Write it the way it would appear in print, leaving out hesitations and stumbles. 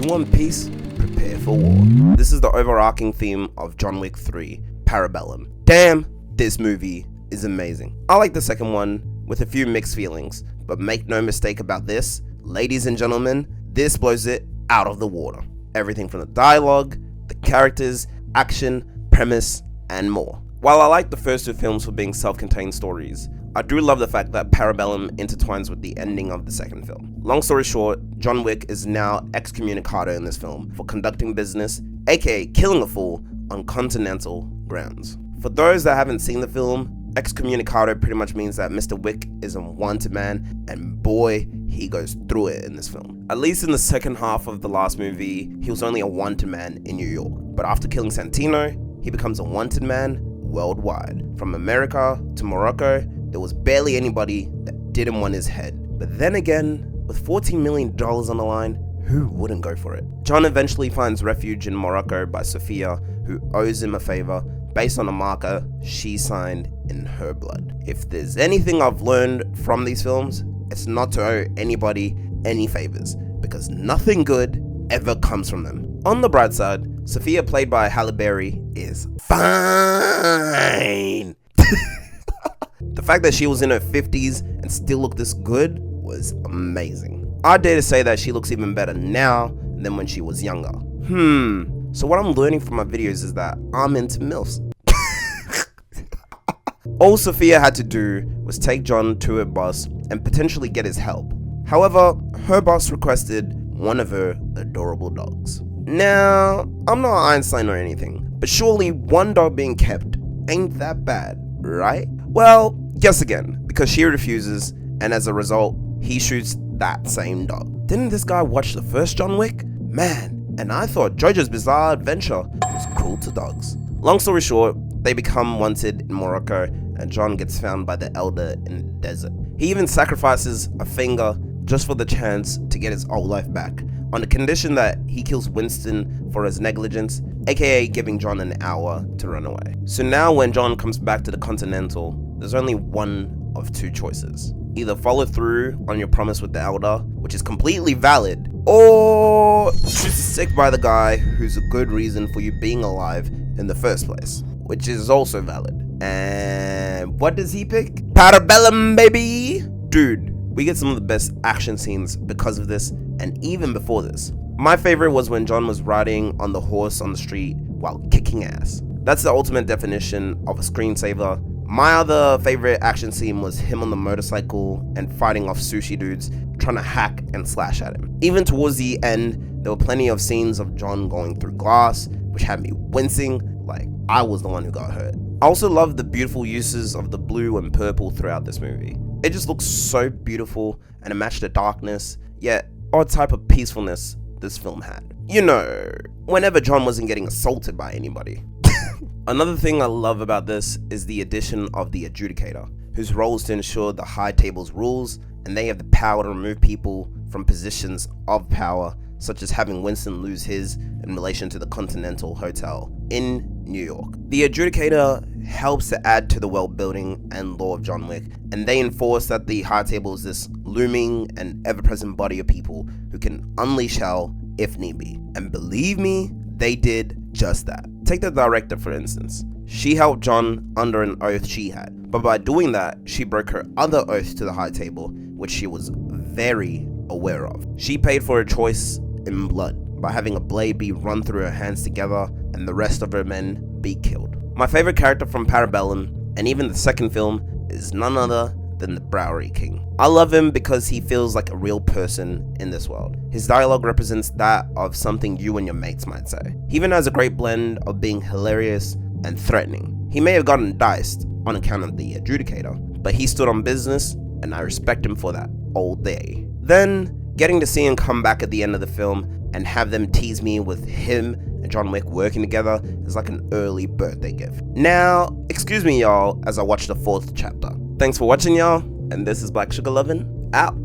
you want peace? Prepare for war. This is the overarching theme of John Wick 3, Parabellum. Damn, this movie is amazing. I like the second one with a few mixed feelings, but make no mistake about this, ladies and gentlemen, this blows it out of the water. Everything from the dialogue, the characters, action, premise, and more. While I like the first two films for being self-contained stories, I do love the fact that Parabellum intertwines with the ending of the second film. Long story short, John Wick is now excommunicado in this film for conducting business, aka killing a fool, on continental grounds. For those that haven't seen the film, excommunicado pretty much means that Mr. Wick is a wanted man, and boy, he goes through it in this film. At least in the second half of the last movie, he was only a wanted man in New York. But after killing Santino, he becomes a wanted man worldwide. From America to Morocco, there was barely anybody that didn't want his head. But then again, with $14 million on the line, who wouldn't go for it? John eventually finds refuge in Morocco by Sophia, who owes him a favor based on a marker she signed in her blood. If there's anything I've learned from these films, it's not to owe anybody any favors, because nothing good ever comes from them. On the bright side, Sophia, played by Halle Berry, is fine. The fact that she was in her 50s and still looked this good was amazing. I dare to say that she looks even better now than when she was younger. So what I'm learning from my videos is that I'm into MILFs. All Sophia had to do was take John to her boss and potentially get his help. However, her boss requested one of her adorable dogs. Now, I'm not Einstein or anything, but surely one dog being kept ain't that bad, right? Well, guess again, because she refuses, and as a result, he shoots that same dog. Didn't this guy watch the first John Wick? Man, and I thought JoJo's Bizarre Adventure was cruel to dogs. Long story short, they become wanted in Morocco, and John gets found by the elder in the desert. He even sacrifices a finger just for the chance to get his old life back, on the condition that he kills Winston for his negligence, aka giving John an hour to run away. So now when John comes back to the Continental, there's only one of two choices. Either follow through on your promise with the elder, which is completely valid, or choose to stick by the guy who's a good reason for you being alive in the first place, which is also valid. And what does he pick? Parabellum, baby! Dude, we get some of the best action scenes because of this, and even before this. My favorite was when John was riding on the horse on the street while kicking ass. That's the ultimate definition of a screensaver. My other favorite action scene was him on the motorcycle and fighting off sushi dudes trying to hack and slash at him. Even towards the end, there were plenty of scenes of John going through glass, which had me wincing like I was the one who got hurt. I also love the beautiful uses of the blue and purple throughout this movie. It just looks so beautiful, and it matched the darkness, yet odd type of peacefulness this film had. You know, whenever John wasn't getting assaulted by anybody. Another thing I love about this is the addition of the adjudicator, whose role is to ensure the high table's rules, and they have the power to remove people from positions of power, such as having Winston lose his in relation to the Continental Hotel in New York. The adjudicator helps to add to the world building and lore of John Wick, and they enforce that the high table is this looming and ever-present body of people who can unleash hell if need be. And believe me, they did just that. Take the director for instance. She helped John under an oath she had, but by doing that, she broke her other oath to the high table, which she was very aware of. She paid for her choice in blood by having a blade be run through her hands together and the rest of her men be killed. My favorite character from Parabellum, and even the second film, is none other than the Bowery King. I love him because he feels like a real person in this world. His dialogue represents that of something you and your mates might say. He even has a great blend of being hilarious and threatening. He may have gotten diced on account of the adjudicator, but he stood on business, and I respect him for that all day. Then, getting to see him come back at the end of the film and have them tease me with him and John Wick working together is like an early birthday gift. Now, excuse me y'all as I watch the 4th chapter. Thanks for watching y'all, and this is Black Sugar Lovin', out.